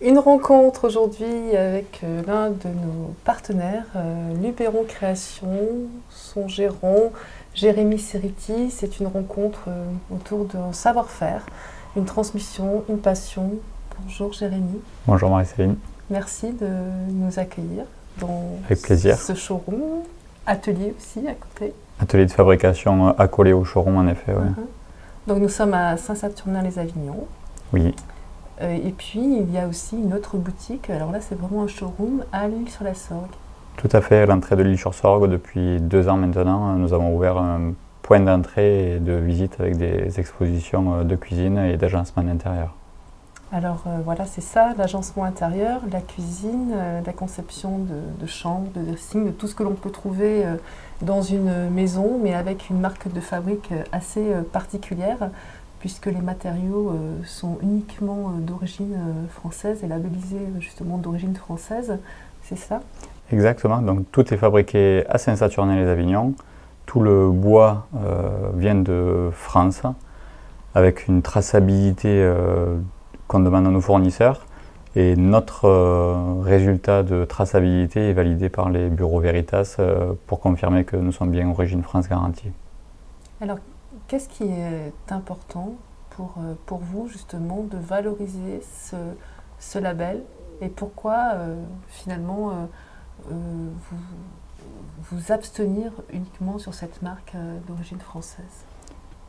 Une rencontre aujourd'hui avec l'un de nos partenaires, Luberon Création, son gérant Jérémy Seriti. C'est une rencontre autour d'un savoir-faire, une transmission, une passion. Bonjour Jérémy. Bonjour Marie-Céline. Merci de nous accueillir dans Avec plaisir. Ce showroom. Atelier aussi à côté. Atelier de fabrication accolé au showroom en effet. Oui. Donc nous sommes à Saint-Saturnin-les-Avignon. Oui. Et puis il y a aussi une autre boutique, alors là c'est vraiment un showroom à l'Île-sur-la-Sorgue. Tout à fait, à l'entrée de l'Île-sur-Sorgue, depuis 2 ans maintenant, nous avons ouvert un point d'entrée et de visite avec des expositions de cuisine et d'agencement d'intérieur. Alors voilà, c'est ça, l'agencement intérieur, la cuisine, la conception de chambres, de dressing, de tout ce que l'on peut trouver dans une maison, mais avec une marque de fabrique assez particulière, puisque les matériaux sont uniquement d'origine française et labellisés justement d'origine française, c'est ça? Exactement, donc tout est fabriqué à Saint-Saturnin-les-Avignon. Tout le bois vient de France, avec une traçabilité qu'on demande à nos fournisseurs. Et notre résultat de traçabilité est validé par les bureaux Veritas pour confirmer que nous sommes bien origine France garantie. Alors, qu'est-ce qui est important pour vous justement de valoriser ce label et pourquoi finalement vous abstenir uniquement sur cette marque d'origine française?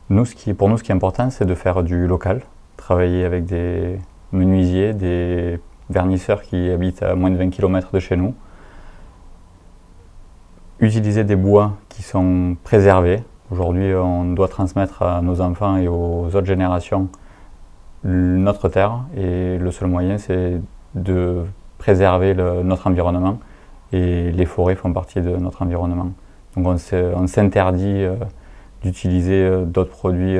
Pour nous, ce qui est important, c'est de faire du local, travailler avec des menuisiers, des vernisseurs qui habitent à moins de 20 km de chez nous, utiliser des bois qui sont préservés. Aujourd'hui, on doit transmettre à nos enfants et aux autres générations notre terre et le seul moyen, c'est de préserver notre environnement et les forêts font partie de notre environnement. Donc on s'interdit d'utiliser d'autres produits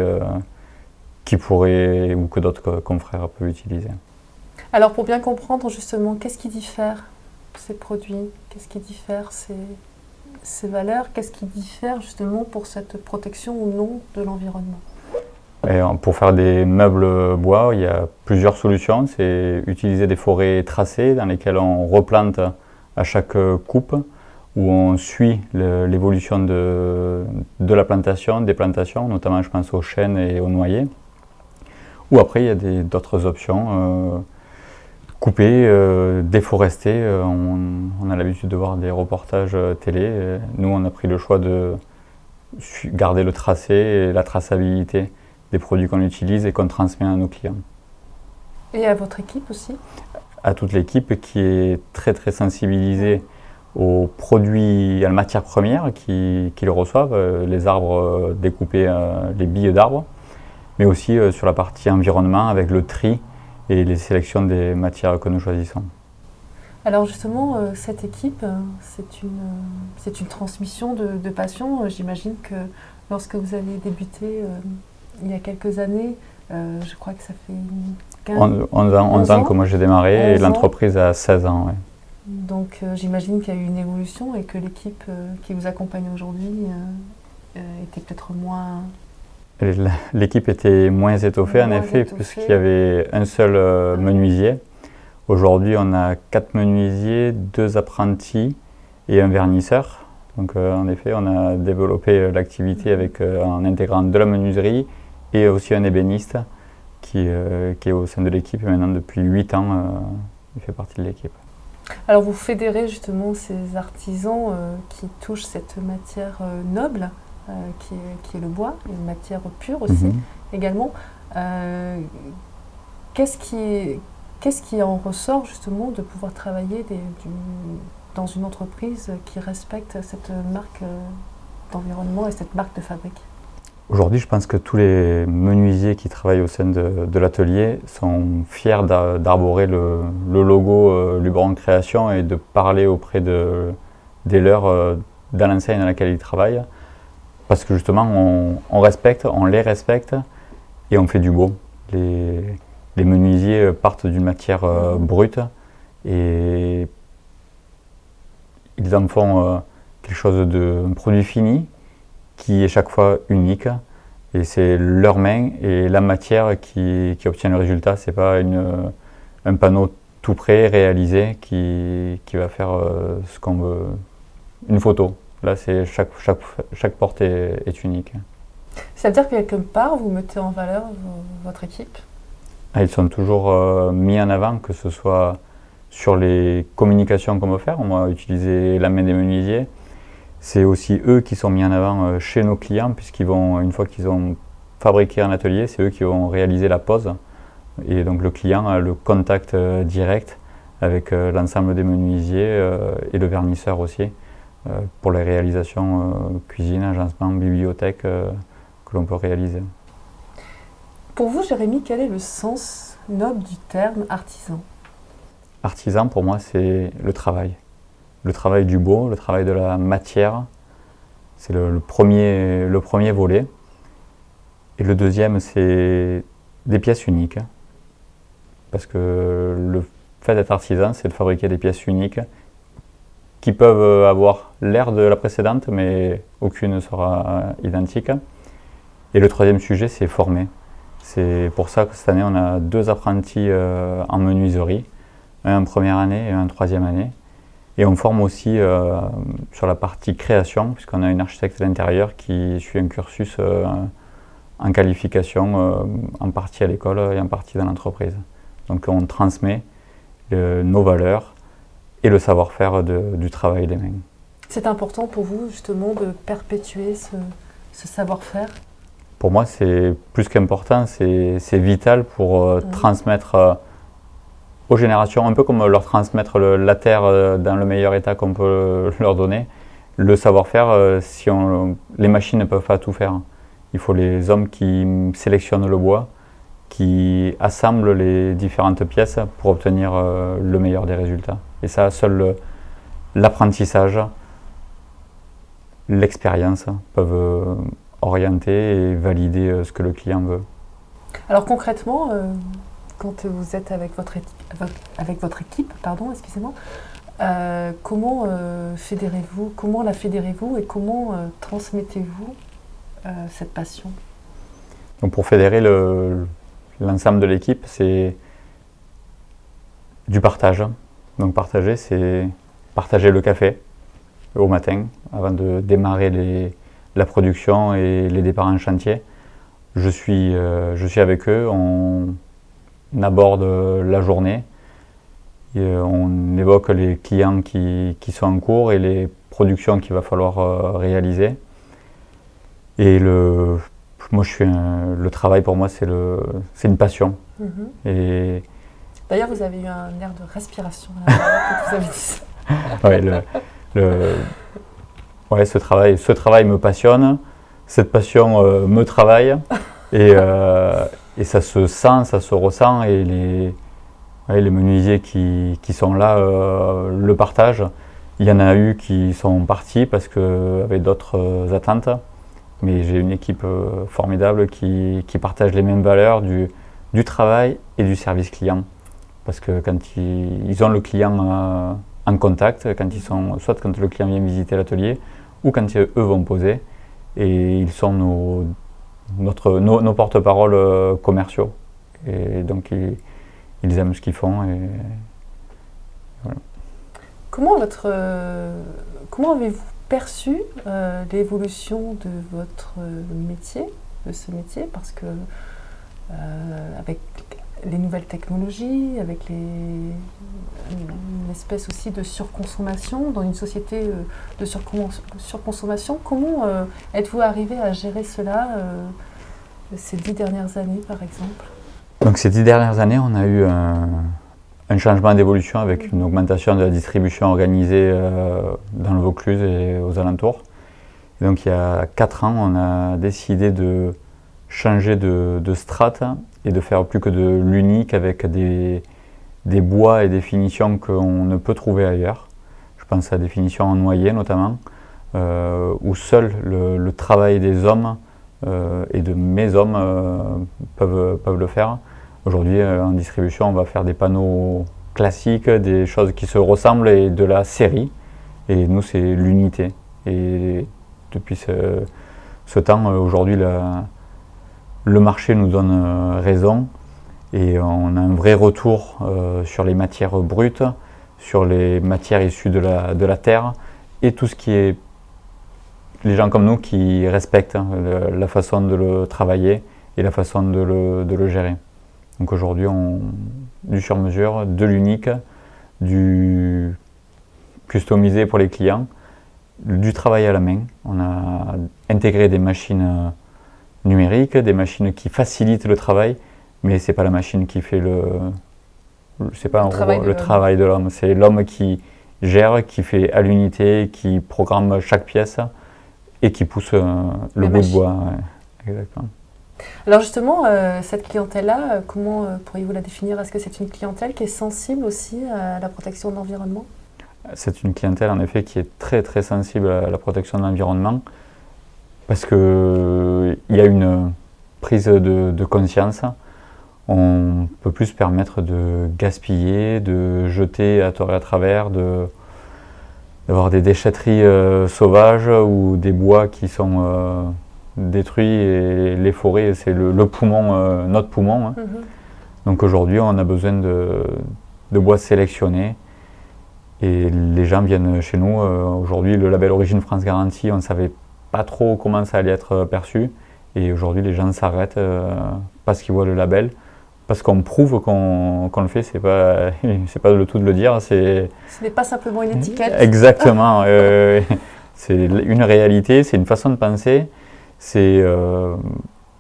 qui pourraient ou que d'autres confrères peuvent utiliser. Alors pour bien comprendre justement, qu'est-ce qui diffère ces produits? Qu'est-ce qui diffère ces valeurs? Qu'est-ce qui diffère justement pour cette protection ou non de l'environnement? Pour faire des meubles bois, il y a plusieurs solutions. C'est utiliser des forêts tracées dans lesquelles on replante à chaque coupe, où on suit l'évolution de la plantation, des plantations, notamment je pense aux chênes et aux noyers. Ou après, il y a d'autres options. Couper, déforester. On a l'habitude de voir des reportages télé. Nous, on a pris le choix de garder le tracé et la traçabilité des produits qu'on utilise et qu'on transmet à nos clients. Et à votre équipe aussi? À toute l'équipe qui est très sensibilisée aux produits, à la matière première qui le reçoivent, les arbres découpés, les billes d'arbres, mais aussi sur la partie environnement avec le tri et les sélections des matières que nous choisissons. Alors justement, cette équipe, c'est une transmission de passion. J'imagine que lorsque vous avez débuté il y a quelques années, je crois que ça fait 11 ans que moi j'ai démarré et l'entreprise a 16 ans. Ouais. Donc j'imagine qu'il y a eu une évolution et que l'équipe qui vous accompagne aujourd'hui était peut-être moins... L'équipe était moins étoffée en effet, puisqu'il y avait un seul menuisier. Aujourd'hui on a 4 menuisiers, 2 apprentis et un vernisseur. Donc en effet on a développé l'activité en intégrant de la menuiserie et aussi un ébéniste qui est au sein de l'équipe maintenant depuis 8 ans, il fait partie de l'équipe. Alors vous fédérez justement ces artisans qui touchent cette matière noble qui est le bois, une matière pure aussi également. Qu'est-ce qui en ressort justement de pouvoir travailler dans une entreprise qui respecte cette marque d'environnement et cette marque de fabrique? Aujourd'hui, je pense que tous les menuisiers qui travaillent au sein de l'atelier sont fiers d'arborer le logo Luberon Création et de parler auprès des leurs dans l'enseigne dans laquelle ils travaillent. Parce que justement, on les respecte et on fait du beau. Les menuisiers partent d'une matière brute et ils en font quelque chose un produit fini qui est chaque fois unique et c'est leurs mains et la matière qui obtient le résultat. C'est pas un panneau tout prêt, réalisé, qui va faire ce qu'on veut. Une photo. Là, c'est chaque porte est unique. Ça veut dire que quelque part, vous mettez en valeur votre équipe? Ils sont toujours mis en avant, que ce soit sur les communications qu'on veut faire. On va utiliser la main des menuisiers. C'est aussi eux qui sont mis en avant chez nos clients, puisqu'ils vont, une fois qu'ils ont fabriqué un atelier, c'est eux qui vont réaliser la pose. Et donc le client a le contact direct avec l'ensemble des menuisiers et le vernisseur aussi, pour les réalisations cuisine, agencement, bibliothèque que l'on peut réaliser. Pour vous, Jérémy, quel est le sens noble du terme artisan? Artisan, pour moi, c'est le travail. Le travail du bois, le travail de la matière. C'est le premier volet. Et le deuxième, c'est des pièces uniques. Parce que le fait d'être artisan, c'est de fabriquer des pièces uniques qui peuvent avoir l'air de la précédente, mais aucune ne sera identique. Et le troisième sujet, c'est former. C'est pour ça que cette année, on a 2 apprentis en menuiserie, un en première année et un en troisième année. Et on forme aussi sur la partie création, puisqu'on a une architecte d'intérieur qui suit un cursus en qualification, en partie à l'école et en partie dans l'entreprise. Donc on transmet nos valeurs et le savoir-faire du travail des mains. C'est important pour vous justement de perpétuer ce savoir-faire? Pour moi, c'est plus qu'important, c'est vital pour transmettre aux générations, un peu comme leur transmettre la terre dans le meilleur état qu'on peut leur donner. Le savoir-faire, les machines ne peuvent pas tout faire. Il faut les hommes qui sélectionnent le bois, qui assemblent les différentes pièces pour obtenir le meilleur des résultats. Et ça, seul l'apprentissage, l'expérience peuvent orienter et valider ce que le client veut. Alors concrètement, quand vous êtes avec votre équipe, excusez-moi, comment la fédérez-vous et comment transmettez-vous cette passion? Donc pour fédérer l'ensemble de l'équipe, c'est du partage. Donc partager, c'est partager le café au matin avant de démarrer la production et les départs en chantier. Je suis avec eux, on aborde la journée, et on évoque les clients qui sont en cours et les productions qu'il va falloir réaliser. Et le travail pour moi c'est une passion. Et d'ailleurs vous avez eu un air de respiration là, quand vous avez dit ça. Ouais, ce travail me passionne, cette passion me travaille et ça se sent, ça se ressent et les menuisiers qui sont là le partagent. Il y en a eu qui sont partis parce qu'avaient d'autres attentes, mais j'ai une équipe formidable qui partage les mêmes valeurs du travail et du service client. Parce que quand ils ont le client en contact, soit quand le client vient visiter l'atelier, ou quand eux vont poser, et ils sont nos porte-parole commerciaux. Et donc ils aiment ce qu'ils font. Et voilà. Comment avez-vous perçu l'évolution de votre métier, de ce métier? Parce que avec les nouvelles technologies, avec une espèce aussi de surconsommation, dans une société de surconsommation, comment êtes-vous arrivé à gérer cela ces 10 dernières années, par exemple? Donc ces 10 dernières années, on a eu un changement d'évolution avec une augmentation de la distribution organisée dans le Vaucluse et aux alentours. Et donc il y a 4 ans, on a décidé de changer de strate et de faire plus que de l'unique avec des bois et des finitions qu'on ne peut trouver ailleurs. Je pense à des finitions en noyer notamment, où seul le travail des hommes et de mes hommes peuvent le faire. Aujourd'hui, en distribution, on va faire des panneaux classiques, des choses qui se ressemblent et de la série. Et nous, c'est l'unité. Et depuis ce temps, aujourd'hui, le marché nous donne raison Et on a un vrai retour sur les matières brutes, sur les matières issues de la terre, et tout ce qui est les gens comme nous qui respectent la façon de le travailler et la façon de le gérer. Donc aujourd'hui, du sur-mesure, de l'unique, du customisé pour les clients, du travail à la main. On a intégré des machines numériques, des machines qui facilitent le travail, mais ce n'est pas la machine qui fait le travail de l'homme. C'est l'homme qui gère, qui fait à l'unité, qui programme chaque pièce et qui pousse le bout de bois. Ouais. Exactement. Alors justement, cette clientèle-là, comment pourriez-vous la définir? Est-ce que c'est une clientèle qui est sensible aussi à la protection de l'environnement? C'est une clientèle en effet qui est très très sensible à la protection de l'environnement parce qu'il y a une prise de conscience. On ne peut plus se permettre de gaspiller, de jeter à tort et à travers, d'avoir des déchetteries sauvages ou des bois qui sont détruits, et les forêts, c'est le poumon, notre poumon. Hein. Donc aujourd'hui, on a besoin de bois sélectionnés et les gens viennent chez nous. Aujourd'hui, le label Origine France Garantie, on ne savait pas trop comment ça allait être perçu, et aujourd'hui, les gens s'arrêtent parce qu'ils voient le label. Parce qu'on prouve qu'on le fait, c'est pas le tout de le dire. Ce n'est pas simplement une étiquette. Exactement. C'est une réalité, c'est une façon de penser, c'est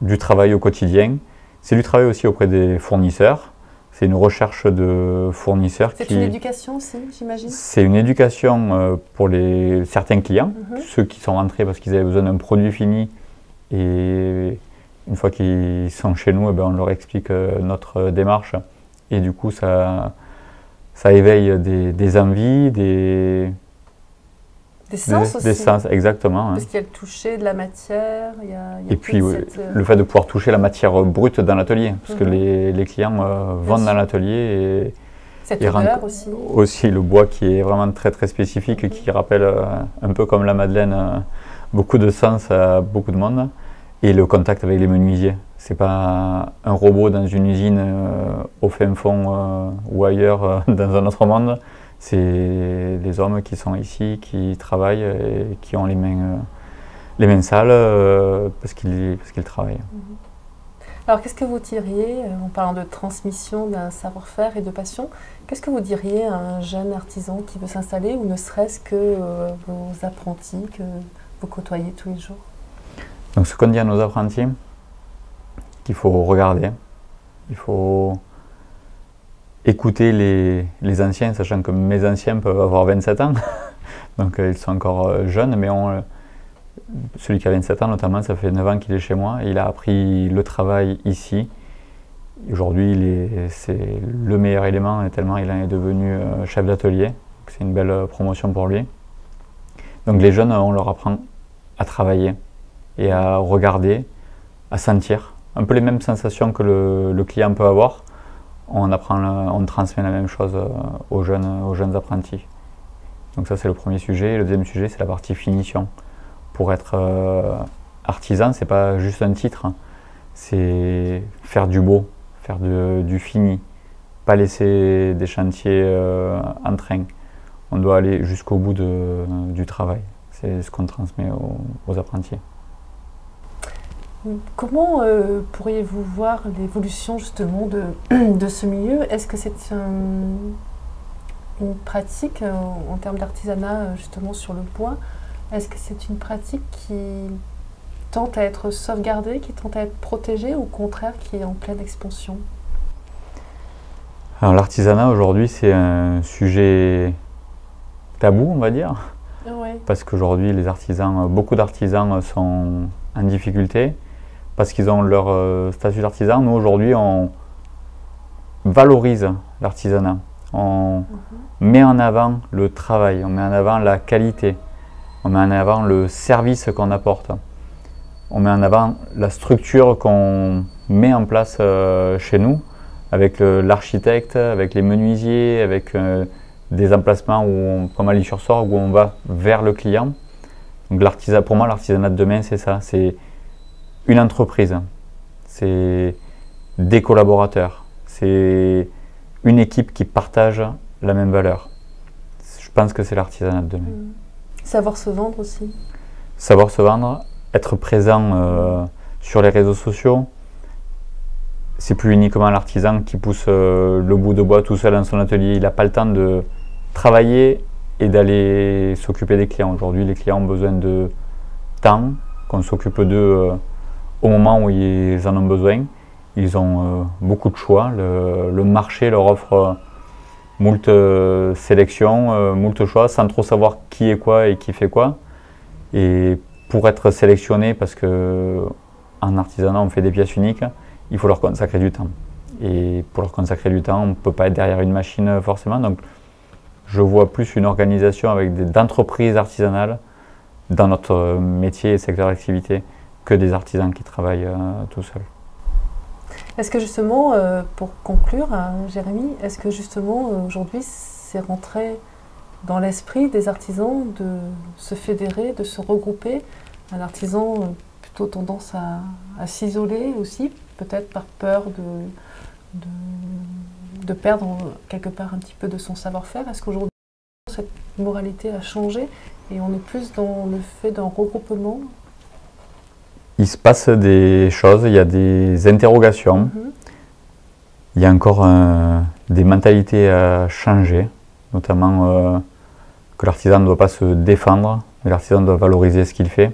du travail au quotidien. C'est du travail aussi auprès des fournisseurs. C'est une recherche de fournisseurs. C'est une éducation aussi, j'imagine? C'est une éducation pour certains clients, ceux qui sont rentrés parce qu'ils avaient besoin d'un produit fini. Et une fois qu'ils sont chez nous, on leur explique notre démarche, et du coup ça éveille des envies, des sens aussi. Des sens, exactement. Parce qu'il y a le toucher de la matière. Et puis le fait de pouvoir toucher la matière brute dans l'atelier, parce que les clients vont dans l'atelier et cette odeur aussi. Aussi le bois qui est vraiment très très spécifique, qui rappelle un peu comme la Madeleine, beaucoup de sens à beaucoup de monde. Et le contact avec les menuisiers. C'est pas un robot dans une usine au fin fond ou ailleurs dans un autre monde. C'est les hommes qui sont ici, qui travaillent et qui ont les mains sales parce qu'ils travaillent. Alors qu'est-ce que vous diriez, en parlant de transmission d'un savoir-faire et de passion, qu'est-ce que vous diriez à un jeune artisan qui veut s'installer, ou ne serait-ce que vos apprentis que vous côtoyez tous les jours? Donc ce qu'on dit à nos apprentis, qu'il faut regarder, il faut écouter les anciens, sachant que mes anciens peuvent avoir 27 ans, donc ils sont encore jeunes, mais celui qui a 27 ans notamment, ça fait 9 ans qu'il est chez moi, il a appris le travail ici. Aujourd'hui, c'est le meilleur élément, et tellement il en est devenu chef d'atelier, c'est une belle promotion pour lui. Donc les jeunes, on leur apprend à travailler et à regarder, à sentir, un peu les mêmes sensations que le client peut avoir. On transmet la même chose aux jeunes apprentis. Donc ça, c'est le premier sujet. Et le deuxième sujet, c'est la partie finition. Pour être artisan, c'est pas juste un titre, hein. C'est faire du beau, faire du fini, pas laisser des chantiers en train. On doit aller jusqu'au bout du travail. C'est ce qu'on transmet aux apprentis. Comment pourriez-vous voir l'évolution justement de ce milieu? Est-ce que c'est une pratique en termes d'artisanat justement sur le bois? Est-ce que c'est une pratique qui tente à être sauvegardée, qui tente à être protégée, ou au contraire qui est en pleine expansion? Alors l'artisanat aujourd'hui, c'est un sujet tabou, on va dire. Ouais. Parce qu'aujourd'hui, beaucoup d'artisans sont en difficulté parce qu'ils ont leur statut d'artisan. Nous, aujourd'hui, on valorise l'artisanat. On met en avant le travail, on met en avant la qualité, on met en avant le service qu'on apporte. On met en avant la structure qu'on met en place chez nous, avec l'architecte, avec les menuisiers, avec des emplacements comme à l'Issue-sur-Sorgue, où on va vers le client. Donc pour moi, l'artisanat de demain, c'est ça. C'est une entreprise, c'est des collaborateurs, C'est une équipe qui partage la même valeur. Je pense que c'est l'artisanat de demain. Savoir se vendre aussi. Savoir se vendre, être présent sur les réseaux sociaux. C'est plus uniquement l'artisan qui pousse le bout de bois tout seul dans son atelier. Il n'a pas le temps de travailler et d'aller s'occuper des clients. Aujourd'hui, les clients ont besoin de temps, qu'on s'occupe d'eux au moment où ils en ont besoin. Ils ont beaucoup de choix. Le marché leur offre moult sélections, moult choix, sans trop savoir qui est quoi et qui fait quoi. Et pour être sélectionné, parce que en artisanat on fait des pièces uniques, il faut leur consacrer du temps. Et pour leur consacrer du temps, on ne peut pas être derrière une machine forcément. Donc je vois plus une organisation avec d'entreprises artisanales dans notre métier et secteur d'activité que des artisans qui travaillent tout seuls. Est-ce que justement, pour conclure, Jérémy, est-ce que justement aujourd'hui c'est rentré dans l'esprit des artisans de se fédérer, de se regrouper? Un artisan plutôt tendance à s'isoler aussi, peut-être par peur de perdre quelque part un petit peu de son savoir-faire. Est-ce qu'aujourd'hui cette moralité a changé et on est plus dans le fait d'un regroupement? Il se passe des choses, il y a des interrogations, il y a encore des mentalités à changer, notamment que l'artisan ne doit pas se défendre, mais l'artisan doit valoriser ce qu'il fait.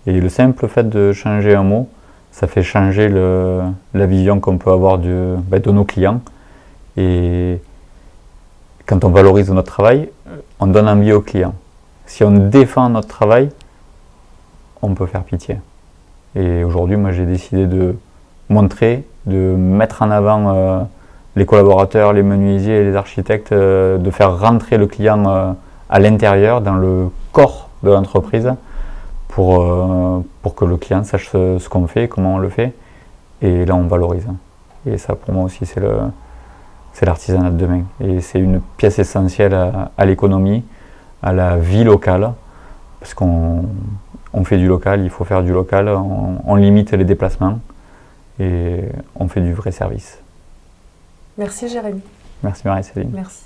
Et le simple fait de changer un mot, ça fait changer la vision qu'on peut avoir de nos clients. Et quand on valorise notre travail, on donne envie aux clients. Si on défend notre travail, on peut faire pitié. Et aujourd'hui, moi j'ai décidé de montrer, de mettre en avant les collaborateurs, les menuisiers et les architectes, de faire rentrer le client à l'intérieur, dans le corps de l'entreprise, pour que le client sache ce qu'on fait, comment on le fait. Et là on valorise. Et ça pour moi aussi c'est l'artisanat de demain. Et c'est une pièce essentielle à l'économie, à la vie locale, parce qu'on fait du local, il faut faire du local, on limite les déplacements et on fait du vrai service. Merci Jérémy. Merci Marie-Céline. Merci.